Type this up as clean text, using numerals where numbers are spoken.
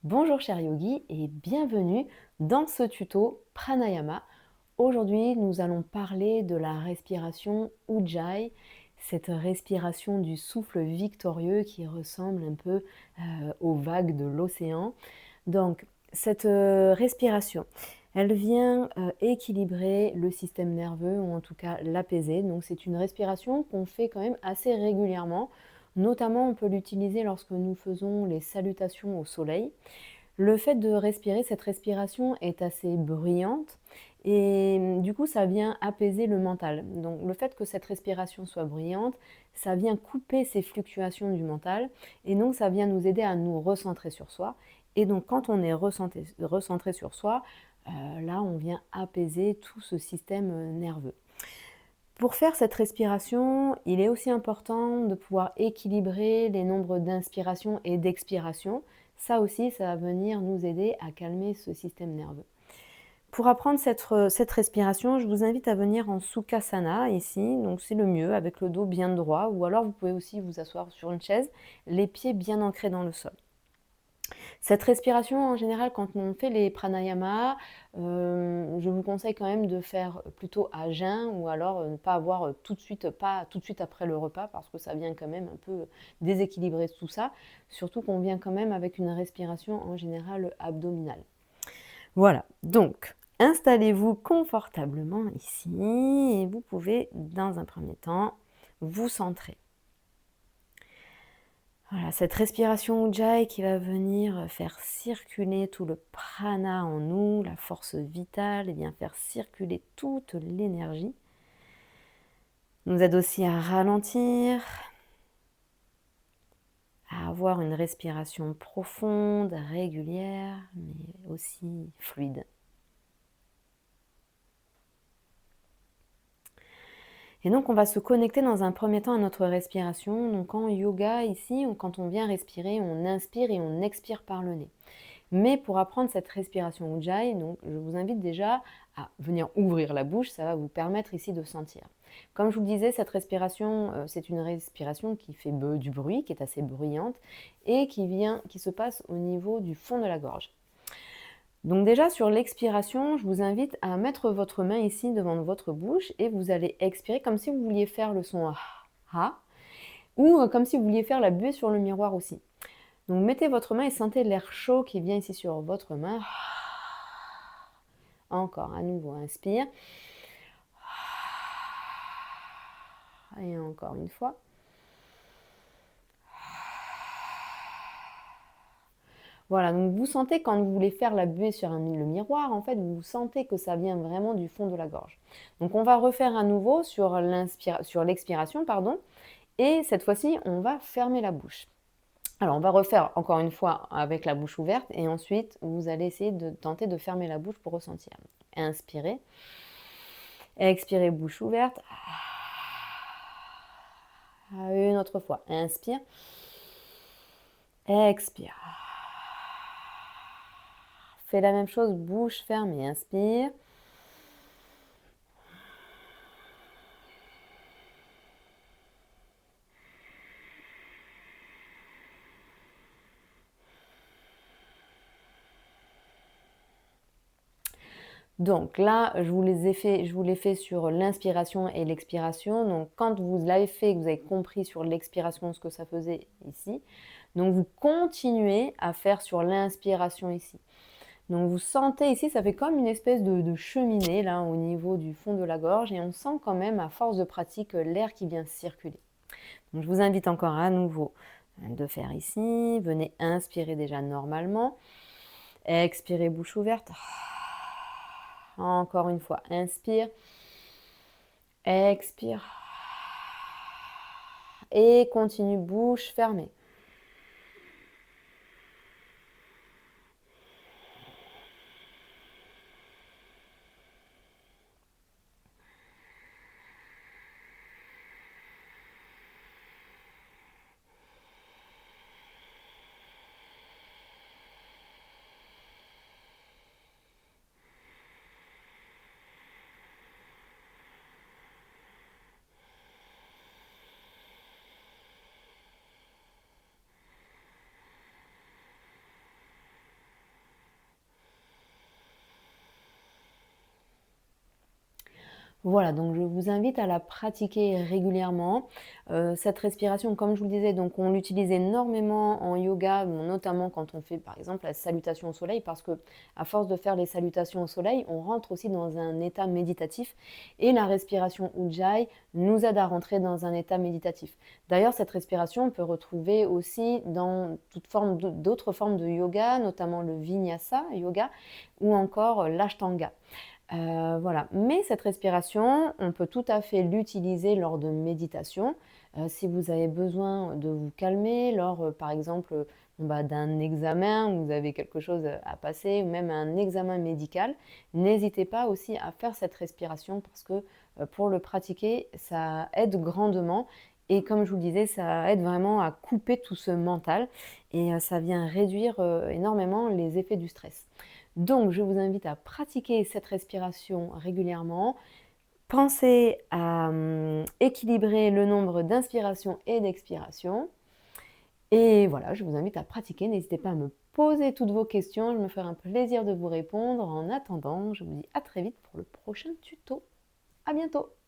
Bonjour cher yogi et bienvenue dans ce tuto pranayama. Aujourd'hui, nous allons parler de la respiration Ujjayi, cette respiration du souffle victorieux qui ressemble un peu aux vagues de l'océan. Donc, cette respiration, elle vient équilibrer le système nerveux ou en tout cas l'apaiser. Donc, c'est une respiration qu'on fait quand même assez régulièrement. Notamment, on peut l'utiliser lorsque nous faisons les salutations au soleil. Le fait de respirer, cette respiration est assez bruyante et du coup, ça vient apaiser le mental. Donc le fait que cette respiration soit bruyante, ça vient couper ces fluctuations du mental et donc ça vient nous aider à nous recentrer sur soi. Et donc quand on est recentré sur soi, là, on vient apaiser tout ce système nerveux. Pour faire cette respiration, il est aussi important de pouvoir équilibrer les nombres d'inspiration et d'expiration. Ça aussi, ça va venir nous aider à calmer ce système nerveux. Pour apprendre cette respiration, je vous invite à venir en Sukhasana ici, donc c'est le mieux, avec le dos bien droit, ou alors vous pouvez aussi vous asseoir sur une chaise, les pieds bien ancrés dans le sol. Cette respiration, en général, quand on fait les pranayamas, je vous conseille quand même de faire plutôt à jeun ou alors ne pas avoir pas tout de suite après le repas parce que ça vient quand même un peu déséquilibrer tout ça, surtout qu'on vient quand même avec une respiration en général abdominale. Voilà, donc installez-vous confortablement ici et vous pouvez, dans un premier temps, vous centrer. Voilà, cette respiration Ujjayi qui va venir faire circuler tout le prana en nous, la force vitale, et bien faire circuler toute l'énergie. Nous aide aussi à ralentir, à avoir une respiration profonde, régulière, mais aussi fluide. Et donc, on va se connecter dans un premier temps à notre respiration. Donc, en yoga, ici, quand on vient respirer, on inspire et on expire par le nez. Mais pour apprendre cette respiration Ujjayi, donc, je vous invite déjà à venir ouvrir la bouche. Ça va vous permettre ici de sentir. Comme je vous le disais, cette respiration, c'est une respiration qui fait du bruit, qui est assez bruyante et qui se passe au niveau du fond de la gorge. Donc déjà, sur l'expiration, je vous invite à mettre votre main ici devant votre bouche et vous allez expirer comme si vous vouliez faire le son ha ou comme si vous vouliez faire la buée sur le miroir aussi. Donc mettez votre main et sentez l'air chaud qui vient ici sur votre main. Encore, à nouveau, inspire. Et encore une fois. Voilà, donc vous sentez quand vous voulez faire la buée sur le miroir, en fait, vous sentez que ça vient vraiment du fond de la gorge. Donc on va refaire à nouveau sur l'expiration, pardon, et cette fois-ci, on va fermer la bouche. Alors on va refaire encore une fois avec la bouche ouverte et ensuite vous allez essayer de tenter de fermer la bouche pour ressentir. Inspirez, expirez bouche ouverte. Une autre fois, inspire, expire. Fais la même chose, bouche fermée, inspire. Donc là, je vous l'ai fait sur l'inspiration et l'expiration. Donc quand vous l'avez fait, que vous avez compris sur l'expiration ce que ça faisait ici, donc vous continuez à faire sur l'inspiration ici. Donc vous sentez ici, ça fait comme une espèce de cheminée là au niveau du fond de la gorge et on sent quand même à force de pratique l'air qui vient circuler. Donc je vous invite encore à nouveau de faire ici. Venez inspirer déjà normalement. Expirez bouche ouverte. Encore une fois, inspire, expire et continue bouche fermée. Voilà, donc je vous invite à la pratiquer régulièrement. Cette respiration, comme je vous le disais, donc on l'utilise énormément en yoga, bon, notamment quand on fait par exemple la salutation au soleil, parce que à force de faire les salutations au soleil, on rentre aussi dans un état méditatif et la respiration Ujjayi nous aide à rentrer dans un état méditatif. D'ailleurs, cette respiration, on peut retrouver aussi dans d'autres formes de yoga, notamment le Vinyasa yoga ou encore l'Ashtanga. Voilà. Mais cette respiration, on peut tout à fait l'utiliser lors de méditation. Si vous avez besoin de vous calmer lors, par exemple, d'un examen, vous avez quelque chose à passer, ou même un examen médical, n'hésitez pas aussi à faire cette respiration parce que pour le pratiquer, ça aide grandement. Et comme je vous le disais, ça aide vraiment à couper tout ce mental et ça vient réduire énormément les effets du stress. Donc, je vous invite à pratiquer cette respiration régulièrement. Pensez à équilibrer le nombre d'inspirations et d'expirations. Et voilà, je vous invite à pratiquer. N'hésitez pas à me poser toutes vos questions. Je me ferai un plaisir de vous répondre. En attendant, je vous dis à très vite pour le prochain tuto. À bientôt!